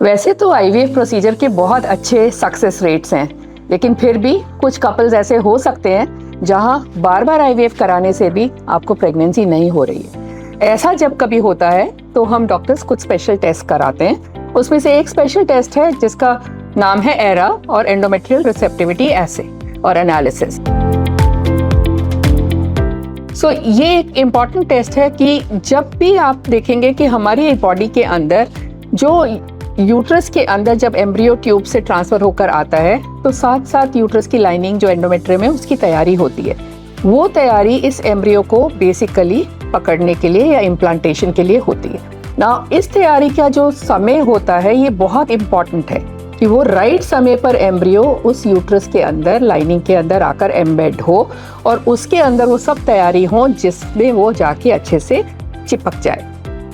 वैसे तो IVF procedure के बहुत अच्छे सक्सेस रेट्स हैं, लेकिन फिर भी कुछ कपल्स ऐसे हो सकते हैं जहां बार बार आईवीएफ कराने से भी आपको प्रेगनेंसी नहीं हो रही है। ऐसा जब कभी होता है तो हम डॉक्टर्स कुछ स्पेशल टेस्ट कराते हैं। उसमें से एक स्पेशल टेस्ट है जिसका नाम है एरा और एंडोमेट्रियल रिसेप्टिविटी एसे और एनालिसिस। सो ये एक इम्पॉर्टेंट टेस्ट है कि जब भी आप देखेंगे कि हमारी बॉडी के अंदर जो यूट्रस के अंदर जब एम्ब्रियो ट्यूब से ट्रांसफर होकर आता है तो साथ साथ यूट्रस की लाइनिंग जो एंडोमेट्रियम है उसकी तैयारी होती है। वो तैयारी इस एम्ब्रियो को बेसिकली पकड़ने के लिए या इम्प्लांटेशन के लिए होती है ना। इस तैयारी का जो समय होता है ये बहुत इम्पॉर्टेंट है कि वो राइट समय पर एम्ब्रियो उस यूट्रस के अंदर लाइनिंग के अंदर आकर एम्बेड हो और उसके अंदर वो सब तैयारी हो जिसमें वो जाके अच्छे से चिपक जाए।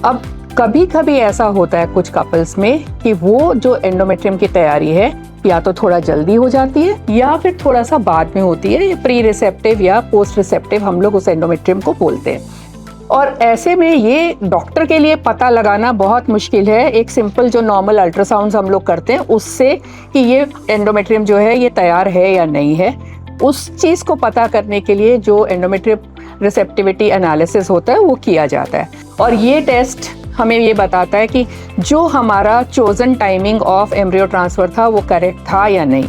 अब कभी कभी ऐसा होता है कुछ कपल्स में कि वो जो एंडोमेट्रियम की तैयारी है या तो थोड़ा जल्दी हो जाती है या फिर थोड़ा सा बाद में होती है। ये प्री रिसेप्टिव या पोस्ट रिसेप्टिव हम लोग उस एंडोमेट्रियम को बोलते हैं। और ऐसे में ये डॉक्टर के लिए पता लगाना बहुत मुश्किल है एक सिंपल जो नॉर्मल अल्ट्रासाउंड हम लोग करते हैं उससे कि ये एंडोमेट्रियम जो है ये तैयार है या नहीं है। उस चीज़ को पता करने के लिए जो एंडोमेट्रियम रिसेप्टिविटी एनालिसिस होता है वो किया जाता है। और ये टेस्ट हमें ये बताता है कि जो हमारा chosen timing of embryo transfer था वो करेक्ट था या नहीं।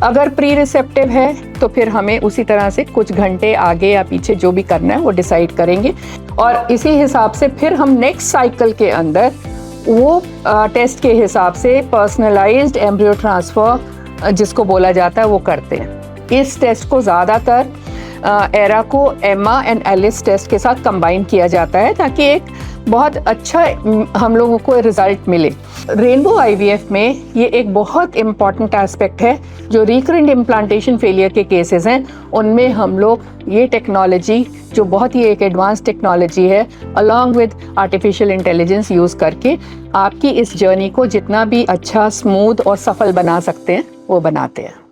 अगर प्री रिसेप्टिव है तो फिर हमें उसी तरह से कुछ घंटे आगे या पीछे जो भी करना है वो डिसाइड करेंगे और इसी हिसाब से फिर हम नेक्स्ट साइकिल के अंदर वो टेस्ट के हिसाब से पर्सनलाइज्ड एम्ब्रियो ट्रांसफ़र जिसको बोला जाता है वो करते हैं। इस टेस्ट को ज़्यादातर एरा को एमा एंड एलिस टेस्ट के साथ कंबाइन किया जाता है ताकि एक बहुत अच्छा हम लोगों को रिजल्ट मिले। रेनबो आईवीएफ में ये एक बहुत इम्पॉर्टेंट एस्पेक्ट है। जो रिकरेंट इम्प्लांटेशन फेलियर के केसेस हैं उनमें हम लोग ये टेक्नोलॉजी जो बहुत ही एक एडवांस टेक्नोलॉजी है along with artificial intelligence use करके आपकी इस जर्नी को जितना भी अच्छा स्मूथ और सफल बना सकते हैं वो बनाते हैं।